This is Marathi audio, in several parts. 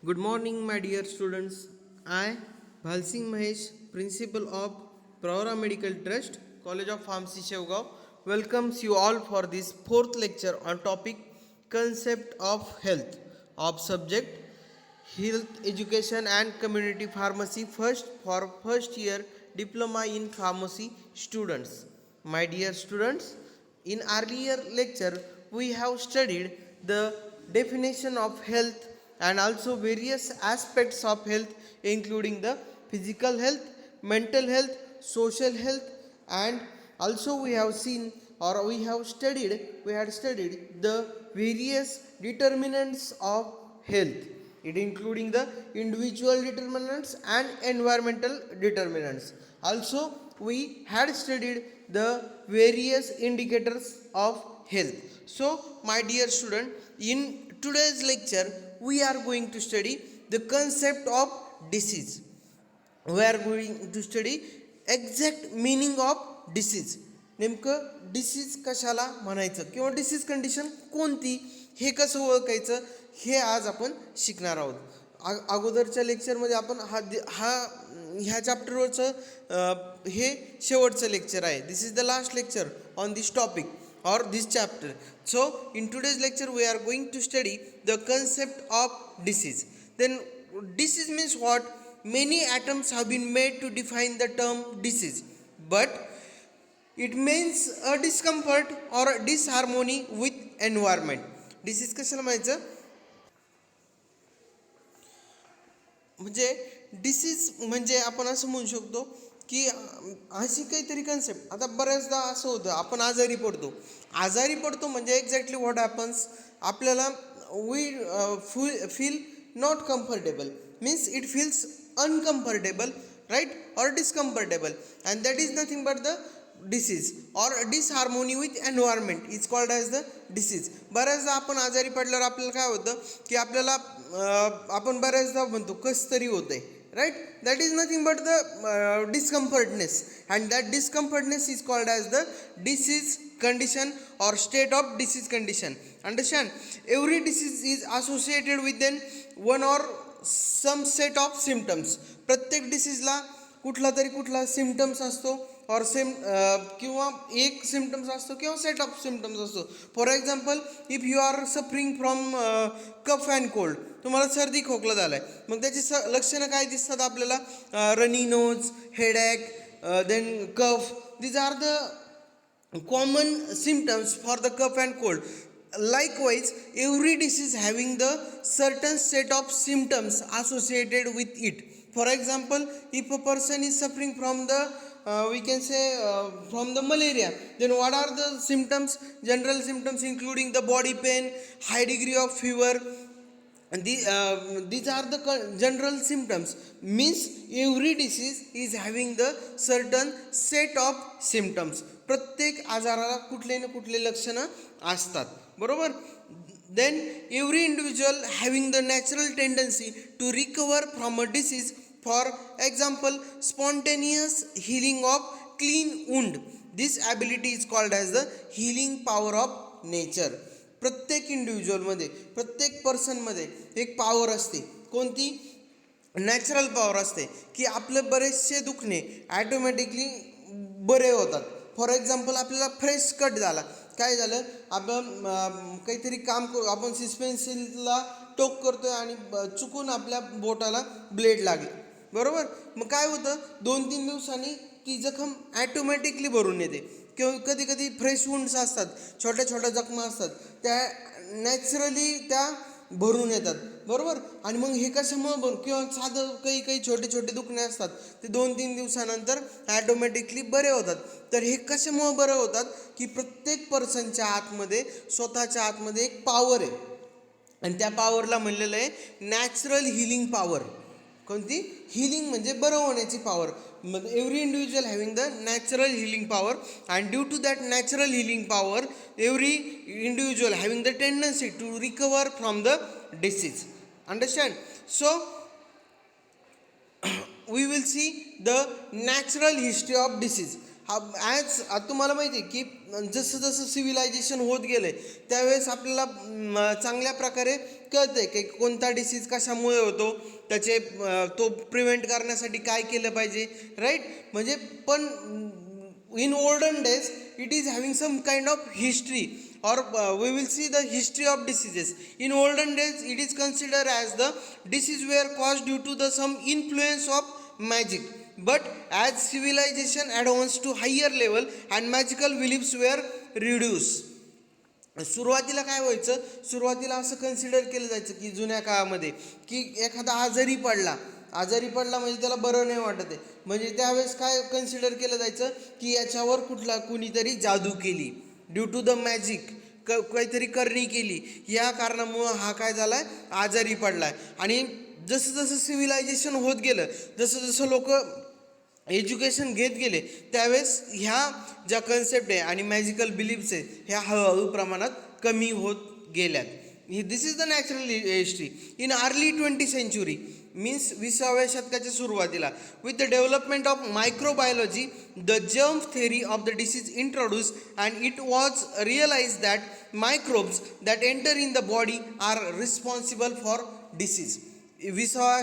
Good morning, my dear students. I, Bhalsing Mahesh, Principal of Pravara Medical Trust, College of Pharmacy, Shevgaon, welcomes you all for this fourth lecture on topic Concept of Health of subject Health Education and Community Pharmacy first for first year diploma in pharmacy students. My dear students, in earlier lecture we have studied the definition of health and also various aspects of health including the physical health, mental health, social health, and also we have seen or we had studied the various determinants of health, it including the individual determinants and environmental determinants. Also we had studied the various indicators of health. So my dear student, in today's lecture we are going to study the concept of disease. We are going to study exact meaning of disease. नेमकं डिसीज कशाला म्हणायचं किंवा डिसीज कंडिशन कोणती हे कसं ओळखायचं हे आज आपण शिकणार आहोत. अगोदरच्या लेक्चरमध्ये आपण ह्या चॅप्टरवरचं हे शेवटचं लेक्चर आहे. This is the last lecture on this topic or this chapter. So in today's lecture we are going to study the concept of disease. Then disease means what? Many atoms have been made to define the term disease, but it means a discomfort or a disharmony with environment. Disease कशाला म्हणायचं म्हणजे डिसीज म्हणजे आपण असं म्हणू शकतो की अशी काहीतरी कन्सेप्ट. आता बऱ्याचदा असं होतं आपण आजारी पडतो म्हणजे एक्झॅक्टली व्हॉट हॅपन्स आपल्याला we feel not comfortable means it feels uncomfortable right or discomfortable and that is nothing but the disease or disharmony with environment is called as the disease. बऱ्याचदा आपण आजारी पडल्यावर आपल्याला काय होतं की आपल्याला आपण बऱ्याचदा म्हणतो कस तरी होतं आहे right, that is nothing but the discomfortness, and that discomfortness is called as the disease condition or state of disease condition. Understand, every disease is associated with then one or some set of symptoms. प्रत्येक डिसीजला कुठला सिम्पटम्स असतो और किंवा एक सिम्पटम्स असतो किंवा सेट ऑफ सिम्पटम्स असतो. For example if you are suffering from cough and cold, तुम्हाला सर्दी खोकला झाला आहे, मग त्याची लक्षणं काय दिसतात आपल्याला? Runny nose, headache, then cough. These are the common symptoms for the cough and cold. Likewise, every disease having the certain set of symptoms associated with it. For example, if a person is suffering from the we can say from the malaria, then what are the symptoms? General symptoms including the body pain, high degree of fever. And these are the general symptoms. Means every disease is having the certain set of symptoms. प्रत्येक आजाराला कुठले ना कुठले लक्षणं असतात, बरोबर. Then every individual having the natural tendency to recover from a disease. For example, spontaneous healing of clean wound. This ability is called as the healing power of nature. प्रत्येक इंडिव्हिज्युअलमध्ये, प्रत्येक पर्सनमध्ये एक पॉवर असते. कोणती? नॅचरल पॉवर असते की आपले बरेचसे दुखणे ॲटोमॅटिकली बरे होतात. फॉर एक्झाम्पल, आपल्याला फ्रेश कट झाला, काय झालं, आपण काहीतरी काम करू, आपण पेन्सिलला टोक करतो आहे आणि चुकून आपल्या बोटाला ब्लेड लागले, बरोबर. मग काय होतं, 2-3 दिवसांनी ती जखम ॲटोमॅटिकली भरून येते. किंवा कधी कधी फ्रेश वुंड्स असतात, छोट्या जखमा असतात, त्या नॅचरली त्या भरून येतात, बरोबर. आणि मग हे कशामुळे किंवा साधं काही छोटे दुखणे असतात, ते 2-3 दिवसानंतर ॲटोमॅटिकली बरे होतात. तर हे कशामुळे बरं होतात की प्रत्येक पर्सनच्या आतमध्ये, स्वतःच्या आतमध्ये एक पॉवर आहे आणि त्या पॉवरला म्हणलेलं आहे नॅचरल हिलिंग पॉवर. कोणती? हिलिंग म्हणजे बरं होण्याची power. Every individual having the natural healing power, and due to that natural healing power every individual having the tendency to recover from the disease. Understand? So we will see the natural history of disease. As तुम्हाला माहिती आहे की जसं जसं सिव्हिलायझेशन होत गेलं त्यावेळेस आपल्याला चांगल्या प्रकारे कळतं आहे की कोणता डिसीज कशामुळे होतो, त्याचे तो प्रिव्हेंट करण्यासाठी काय केलं पाहिजे, राईट. म्हणजे पण in olden days it is having some kind of history, or we will see the history of diseases. In olden days it is considered as the disease were caused due to the some influence of magic, but as civilization advanced to higher level and magical beliefs were reduced. सुरुवातीला काय व्हायचं, सुरुवातीला असं कन्सिडर केलं जायचं की जुन्या काळामध्ये की एखादा आजारी पडला म्हणजे त्याला बरं नाही वाटत आहे, म्हणजे त्यावेळेस काय कन्सिडर केलं जायचं की याच्यावर कुणीतरी जादू केली, ड्यू टू द मॅजिक, काहीतरी करणी केली, या कारणामुळं हा काय झाला आहे, आजारी पडला आहे. आणि जसं जसं सिव्हिलायझेशन होत गेलं, जसं जसं लोक एज्युकेशन घेत गेले, त्यावेळेस ह्या ज्या कन्सेप्ट आहे आणि मॅजिकल बिलीफ्स आहे ह्या हळूहळू प्रमाणात कमी होत गेल्यात. This is the natural history. In early 20th century means 20व्या शतकाच्या सुरुवातीला, with the development of microbiology, the germ theory of the disease introduce and it was realise that microbes that enter in the body are responsible for disease. 20व्या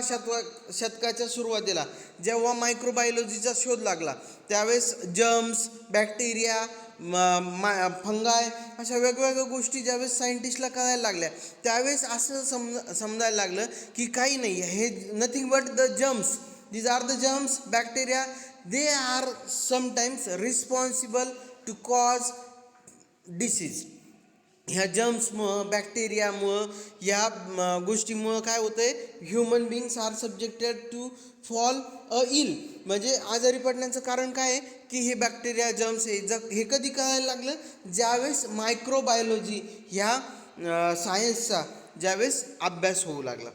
शतकाच्या सुरुवातीला जेव्हा मायक्रोबायोलॉजीचा शोध लागला त्यावेळेस जर्म्स, बॅक्टेरिया, फंगाय अशा वेगवेगळ्या गोष्टी ज्यावेळेस सायंटिस्टला कळायला लागल्या त्यावेळेस असं समजायला लागलं की काही नाही, हे nothing but the germs, these are the germs, bacteria, they are sometimes responsible to cause disease. ह्या जर्म्समुळं, बॅक्टेरियामुळं, ह्या गोष्टीमुळं काय होतं आहे, human beings are subjected to fall ill. म्हणजे आजारी पडण्याचं कारण काय आहे की हे बॅक्टेरिया, जर्म्स हे कधी कळायला लागलं, ज्यावेळेस मायक्रोबायोलॉजी ह्या सायन्सचा ज्यावेळेस अभ्यास होऊ लागला.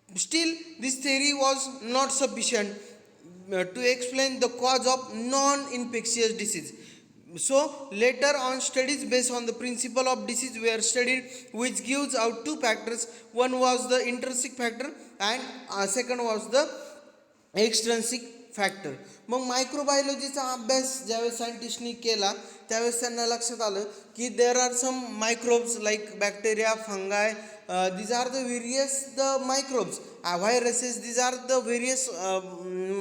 Steel this theory was not sufficient to explain the cause of non-infectious disease. So later on studies based on the principle of disease were studied, which gives out two factors. One was the intrinsic factor and second was the extrinsic factor. मग मायक्रोबायोलॉजीचा अभ्यास ज्यावेळेस सायंटिस्टनी केला त्यावेळेस त्यांना लक्षात आलं की there are some microbes like bacteria, fungi, these are the various the microbes, viruses, these are the various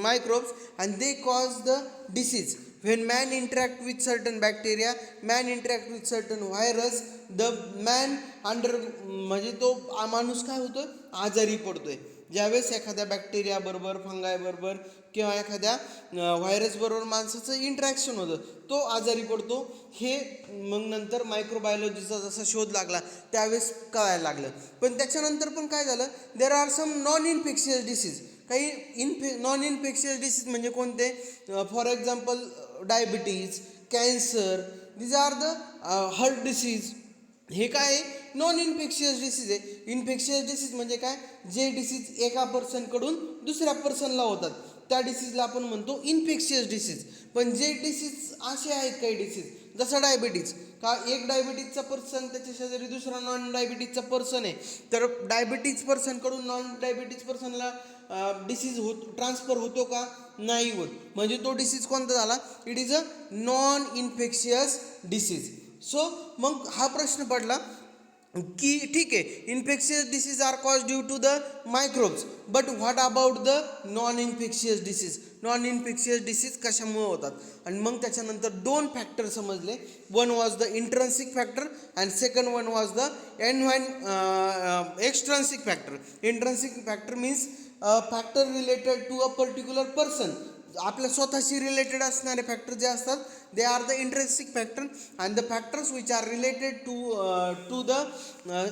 microbes and they cause the disease. When man interact with certain bacteria, man interact with certain virus, the man under म्हणजे तो माणूस काय होतोय, आजारी पडतोय. ज्यावेळेस एखाद्या बॅक्टेरिया बरोबर, फंगाय बरोबर किंवा एखाद्या व्हायरस बरोबर माणसाचं इंटरॅक्शन होतं, तो आजारी पडतो. हे मग नंतर मायक्रोबायोलॉजीचा जसा शोध लागला त्यावेळेस कळायला लागलं. पण त्याच्यानंतर पण काय झालं, there are some non infectious disease. काही नॉन इन्फेक्शियस डिसीज म्हणजे कोणते, for example diabetes, cancer, these are the heart disease. हे काय नॉन इन्फेक्शियस डिसीज आहे. इन्फेक्शियस डिसीज म्हणजे काय, जे डिसीज एका पर्सनकडून दुसऱ्या पर्सनला होतात त्या डिसीजला आपण म्हणतो इन्फेक्शियस डिसीज. पण जे डिसीज असे आहेत काही डिसीज जसं डायबिटीज, का एक डायबिटीजचा पर्सन त्याच्या शेजारी दुसरा नॉन डायबिटीजचा पर्सन आहे, तर डायबिटीज पर्सनकडून नॉन डायबिटीज पर्सनला डिसीज ट्रान्सफर होतो का, नाही होत. म्हणजे तो डिसीज कोणता झाला, it is a non infectious disease. So मग हा प्रश्न पडला की ठीक आहे, infectious disease are cause due to the microbes, but what about the non infectious disease. Non infectious disease कशामुळे होतात. आणि मग त्याच्यानंतर दोन फॅक्टर समजले. One was the intrinsic factor and second one was the extrinsic factor. Intrinsic factor means factor related to a particular person. आपल्या स्वतःशी रिलेटेड असणारे फॅक्टर जे असतात they are the intrinsic factor, and the factors which are related to the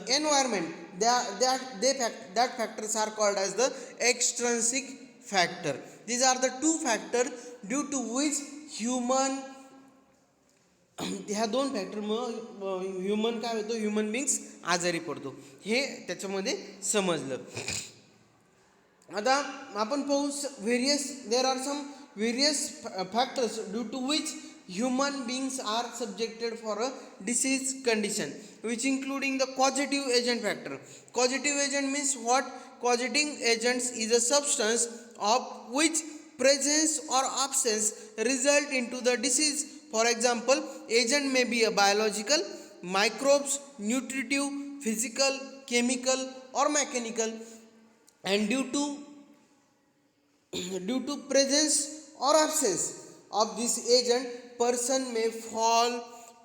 environment that factors are called as the extrinsic factor. These are the two factor due to which human, ह्या दोन फॅक्टरमुळं ह्युमन काय होतो, ह्युमन बिंग्स आजारी पडतो. हे त्याच्यामध्ये समजलं. आता आपण पाहू there are some various factors due to which human beings are subjected for a disease condition, which including the causative agent factor. Causative agent means what? Causative agents is a substance of which presence or absence result into the disease. For example, agent may be a biological, microbes, nutritive, physical, chemical, or mechanical, and due to presence or absence of this agent, person may fall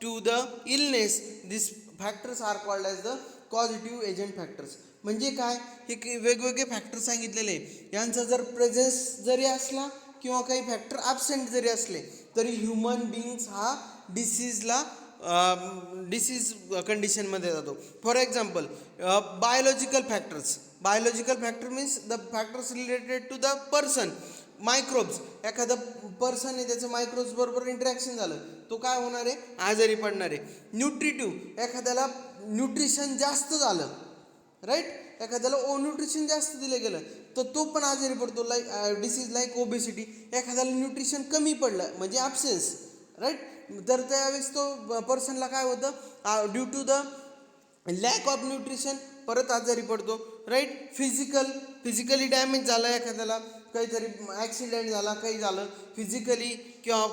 to the illness. These factors are called as the causative agent factors. म्हणजे काय, हे वेगवेगळे फॅक्टर सांगितलेले यांचा जर प्रेझेन्स जरी असला किंवा काही फॅक्टर ॲबसेंट जरी असले तरी ह्युमन बिईंग्स हा डिसीज कंडिशनमध्ये जातो. For example, biological factor means the factors related to the person. Microbes, एखादा पर्सन आहे त्याचं मायक्रोब्स बरोबर इंटरॅक्शन झालं तो काय होणार आहे, आजारी पडणार आहे. न्यूट्रिटिव्ह, एखाद्याला न्यूट्रिशन जास्त झालं, राईट, एखाद्याला न्यूट्रिशन जास्त दिलं गेलं तर तो पण आजारी पडतो, लाईक डिसीज लाईक ओबेसिटी. एखाद्याला न्यूट्रिशन कमी पडलं म्हणजे ॲब्सेन्स, राईट, तर त्यावेळेस तो पर्सनला काय होतं, due to the lack of nutrition परत आजारी पडतो, राईट. फिजिकली डॅमेज झालं, एखाद्याला काहीतरी ॲक्सिडेंट झाला, काही झालं फिजिकली किंवा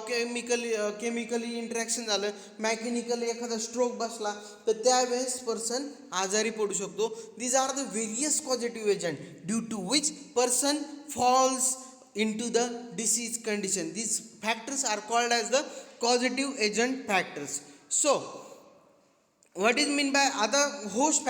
केमिकली इंटरॅक्शन झालं, मॅकॅनिकली एखादा स्ट्रोक बसला तर त्यावेळेस पर्सन आजारी पडू शकतो. These are the various positive agent due to which person falls into the disease condition. These factors are called as the causative agent factors. So what is mean by आता होस्ट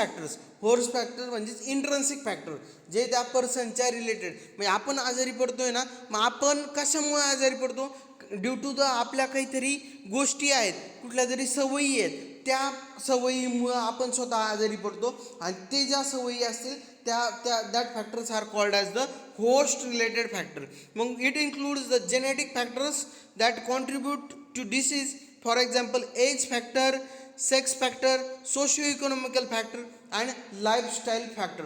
फॅक्टर म्हणजे इंट्रन्सिक फॅक्टर जे त्या पर्सनच्या रिलेटेड. म्हणजे आपण आजारी पडतोय ना, मग आपण कशामुळे आजारी पडतो, ड्यू टू द आपल्या काहीतरी गोष्टी आहेत, कुठल्या तरी सवयी आहेत, त्या सवयीमुळं आपण स्वतः आजारी पडतो. आणि ते ज्या सवयी असतील that factors are called as the host related factor. मग it includes the genetic factors that contribute to disease. For example, age factor, sex factor, socio economical factor and lifestyle factor.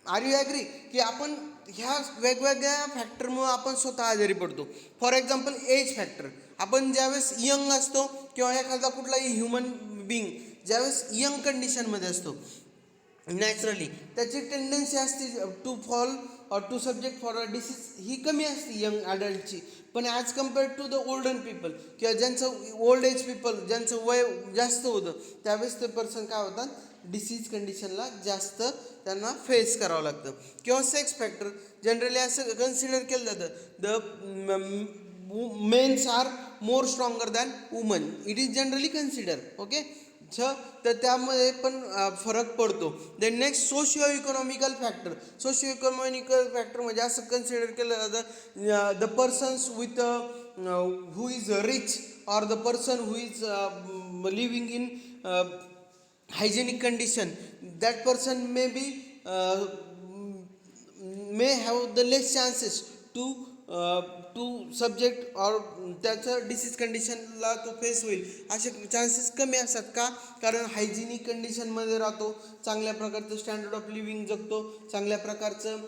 Are you agree की आपण ह्या वेगवेगळ्या फॅक्टरमुळं आपण स्वतः आजारी पडतो. फॉर एक्झाम्पल, एज फॅक्टर, आपण ज्यावेळेस यंग असतो किंवा एखादा कुठलाही ह्युमन बिईंग ज्यावेळेस यंग कंडिशनमध्ये असतो नॅचरली त्याची टेंडन्सी असते to fall or to subject for a disease ही कमी असते यंग ॲडल्टची. पण as compared to the olden people किंवा ज्यांचं ओल्ड एज पीपल ज्यांचं वय जास्त होतं त्यावेळेस ते पर्सन काय होतात, डिसीज कंडिशनला जास्त त्यांना फेस करावं लागतं. किंवा सेक्स फॅक्टर, जनरली असं कन्सिडर केलं जातं the mens are more stronger than woman, it is generally consider, okay. तर त्यामध्ये पण फरक पडतो. Then next, socio economical factor म्हणजे असं कन्सिडर केलं जातं the persons with who is rich or the person who is living in hygienic condition, that person may have the less chances to subject or त्याचं डिसीज कंडिशनला तो फेस होईल असे चान्सेस कमी असतात. का, कारण हायजिनिक कंडिशनमध्ये राहतो, चांगल्या प्रकारचं स्टँडर्ड ऑफ लिव्हिंग जगतो, चांगल्या प्रकारचं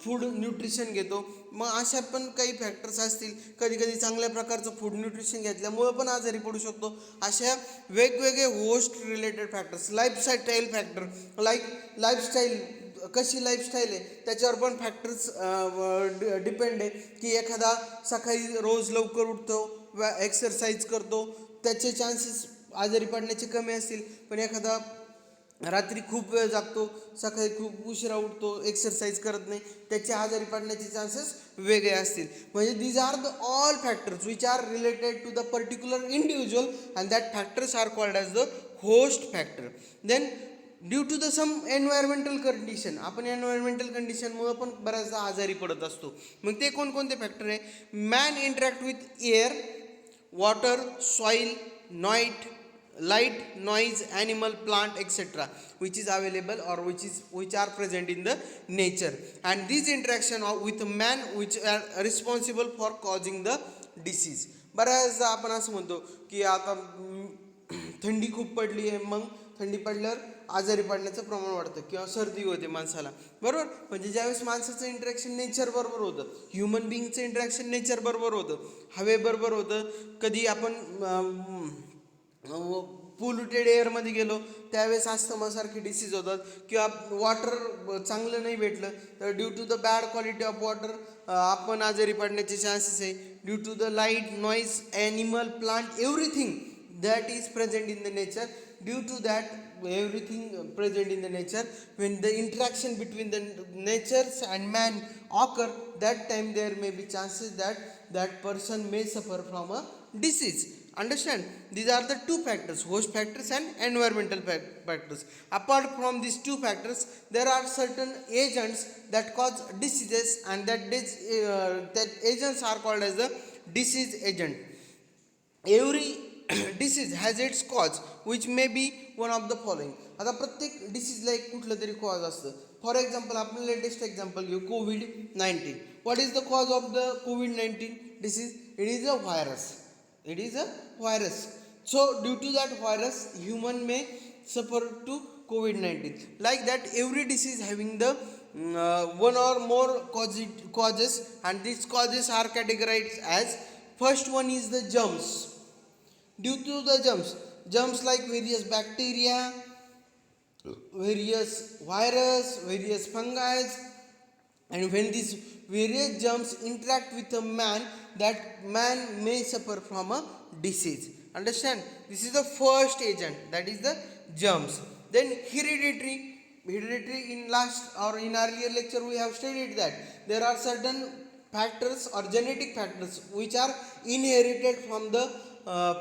फूड न्यूट्रिशन घेतो. मग अशा पण काही फॅक्टर्स असतील, कधी कधी चांगल्या प्रकारचं फूड न्यूट्रिशन घेतल्यामुळं पण आजारी पडू शकतो. अशा वेगवेगळे host related factors. Lifestyle factor, lifestyle कशी लाईफस्टाईल आहे त्याच्यावर पण फॅक्टर्स डिपेंड आहे. की एखादा सकाळी रोज लवकर उठतो, एक्सरसाइज करतो, त्याचे चान्सेस आजारी पडण्याचे कमी असतील. पण एखादा रात्री खूप वेळ जागतो, सकाळी खूप उशिरा उठतो, एक्सरसाइज करत नाही, त्याचे आजारी पडण्याचे चान्सेस वेगळे असतील. म्हणजे these are the all factors which are related to the particular individual and that factors are called as the host factor. Then due to the some environmental condition, आपण एन्व्हायरमेंटल कंडिशनमुळं पण बऱ्याचदा आजारी पडत असतो. मग ते कोणकोणते फॅक्टर आहे, man interact with air, water, soil, light, noise, animal, plant etcetera which is available or which are present in the nature and this interaction with man which are responsible for causing the disease. बऱ्याचदा आपण असं म्हणतो की आता थंडी खूप पडली आहे, मग थंडी पडल्यावर आजारी पडण्याचं प्रमाण वाढतं किंवा सर्दी होते माणसाला, बरोबर. म्हणजे ज्यावेळेस माणसाचं इंटरॅक्शन नेचरबरोबर होतं, ह्युमन बिईंगचं इंटरॅक्शन नेचरबरोबर होतं, हवेबरोबर होतं, कधी आपण पोल्युटेड एअरमध्ये गेलो त्यावेळेस अस्थमासारखे डिसीज होतात, किंवा वॉटर चांगलं नाही भेटलं तर due to the bad quality of water आपण आजारी पडण्याचे चान्सेस आहे. Due to the light, noise, animal, plant, everything that is present in the nature. Due to that everything present in the nature, when the interaction between the natures and man occur, that time there may be chances that that person may suffer from a disease. Understand, these are the two factors, host factors and environmental factors. Apart from these two factors, there are certain agents that cause diseases, and that agents are called as the disease agent. Every disease has its cause which may be one of the following. आता प्रत्येक डिसीजला एक कुठलं तरी कॉज असतं. फॉर एक्झाम्पल आपण लेटेस्ट एक्झाम्पल घेऊ, COVID-19. What is the cause of the COVID-19 disease? It is a virus. It is a virus. So due to that virus, human may suffer to COVID-19. Like that, every disease having the one or more causes, and these causes are categorized as, first one is the germs. Due to the germs like various bacteria, various virus, various fungi, and when these various germs interact with a man, that man may suffer from a disease. Understand, this is the first agent, that is the germs. Then hereditary. In last or in earlier lecture we have studied that there are certain factors or genetic factors which are inherited from the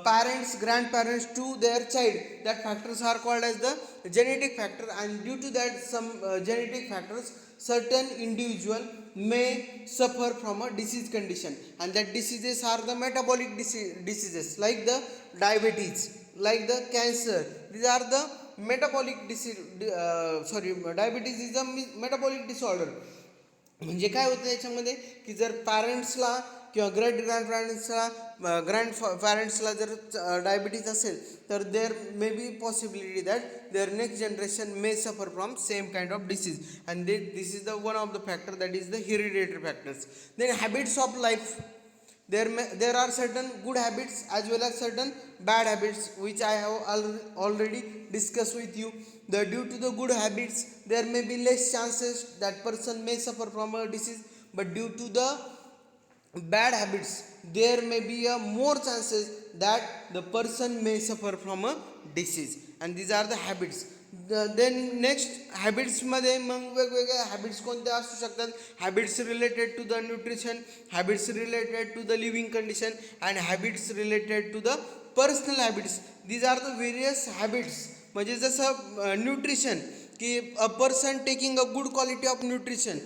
parents, grandparents to their child. That factors are called as the genetic factor, and due to that some genetic factors, certain individual may suffer from a disease condition, and that diseases are the metabolic diseases like the diabetes, like the cancer. These are the metabolic disease. Diabetes is a metabolic disorder. म्हणजे काय होतं याच्यामध्ये की जर पॅरेंट्सला किंवा ग्रँड पॅरेंट्सला जर डायबिटीज असेल तर there may be possibility that their next generation may suffer from same kind of disease, and this is the one of the factor, that is the hereditary factors. Then habits of life. There are certain good habits as well as certain bad habits which I have already discussed with you. Due to the good habits, there may be less chances that person may suffer from a disease, but due to the bad habits, there may be a more chances that the person may suffer from a disease, and these are the habits. Then next हॅबिट्समध्ये मग वेगवेगळ्या हॅबिट्स कोणत्या असू शकतात? Habits related to the nutrition, habits related to the living condition, and habits related to the personal habits. These are the various habits. म्हणजे जसं न्यूट्रिशन, की a person taking a good quality of nutrition,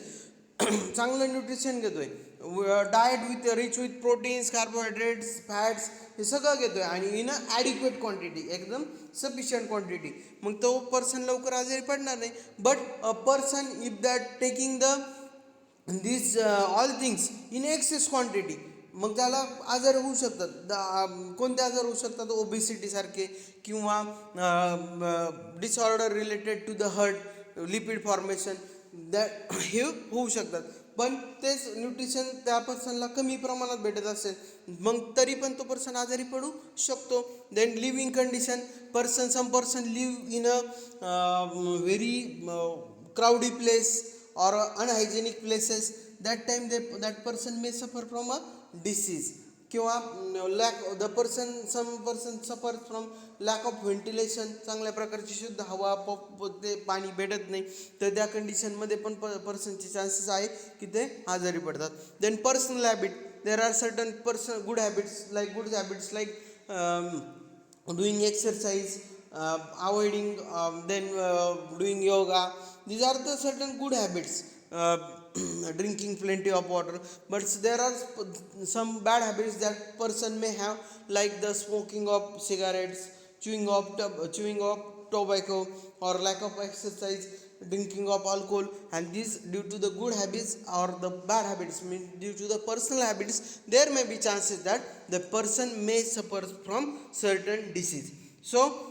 चांगलं न्यूट्रिशन घेतोय, diet with rich with proteins, carbohydrates, fats, हे सगळं घेतोय आणि इन अ ॲडिक्वेट क्वांटिटी, एकदम सफिशियंट क्वांटिटी, मग तो पर्सन लवकर आजारी पडणार नाही. But a person if that taking the this all things in axis quantity, मग त्याला आजार होऊ शकतात. कोणते आजार होऊ शकतात? ओबेसिटीसारखे, किंवा disorder related to the heart, lipid formation, that हे होऊ शकतात. पण तेच न्यूट्रिशन त्या पर्सनला कमी प्रमाणात भेटत असेल मग तरी पण तो पर्सन आजारी पडू शकतो. Then living condition. Some person live in a very crowdy place or unhygienic places, that time that person may suffer from a disease. किंवा some person suffers from lack of ventilation, चांगल्या प्रकारची शुद्ध हवा, ते पाणी भेटत नाही, तर त्या कंडिशनमध्ये पण पर्सनचे चान्सेस आहे की ते आजारी पडतात. Then personal habit. There are certain good habits like doing exercise, avoiding doing yoga. These are the certain good habits. Drinking plenty of water. But there are some bad habits that person may have, like the smoking of cigarettes, chewing of tobacco, or lack of exercise, drinking of alcohol. And these, due to the good habits or the bad habits, mean due to the personal habits, there may be chances that the person may suffer from certain disease. So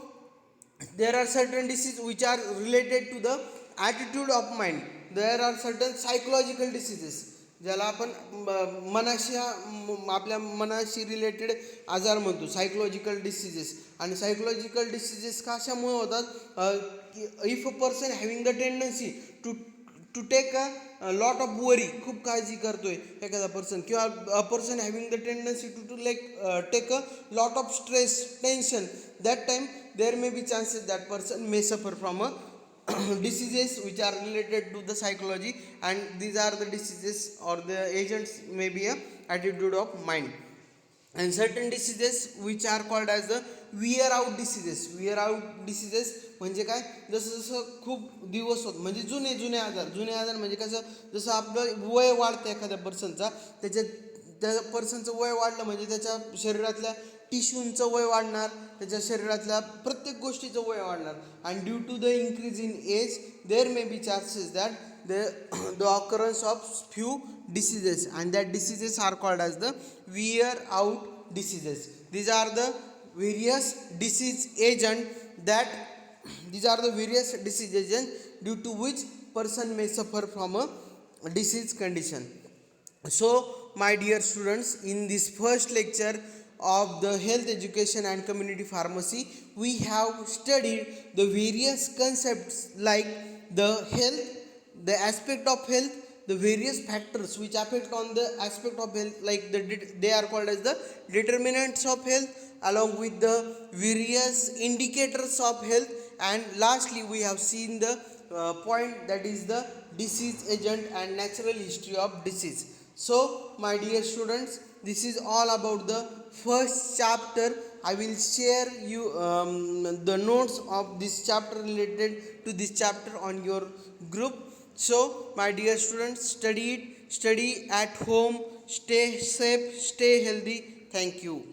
there are certain diseases which are related to the attitude of mind. There are certain psychological diseases. ज्याला आपण आपल्या मनाशी रिलेटेड आजार म्हणतो, सायकोलॉजिकल डिसिजेस. आणि सायकोलॉजिकल डिसिजेस कशामुळे होतात? If a person having the tendency to to take a lot of worry, खूप काळजी करतोय एखादा पर्सन, किंवा a person having the tendency to to like take a lot of stress, tension, that time there may be chances that person may suffer from a diseases which are related to the psychology, and these are the diseases or the agents may be a attitude of mind. And certain diseases which are called as the wear out diseases. Wear out diseases म्हणजे काय? जसं जसं खूप दिवस होत, म्हणजे जुने जुने आजार म्हणजे कसं, जसं आपलं वय वाढतं एखाद्या पर्सनचा, त्या पर्सनचं वय वाढलं म्हणजे त्याच्या शरीरातल्या टिश्यूंचं वय वाढणार, त्याच्या शरीरातल्या प्रत्येक गोष्टीचं वय वाढणार. And due to the increase in age there may be chances that the occurrence of few diseases, and that diseases are called as the wear out diseases. These are the various disease agent that these are the various disease agents due to which person may suffer from a disease condition. So my dear students, in this first lecture of the health education and community pharmacy, we have studied the various concepts like the health, the aspect of health, the various factors which affect on the aspect of health, like they are called as the determinants of health, along with the various indicators of health, and lastly we have seen the point, that is the disease agent and natural history of disease. So my dear students, this is all about the first chapter. I will share you the notes of this chapter related to this chapter on your group. So my dear students, study at home, stay safe, stay healthy. Thank you.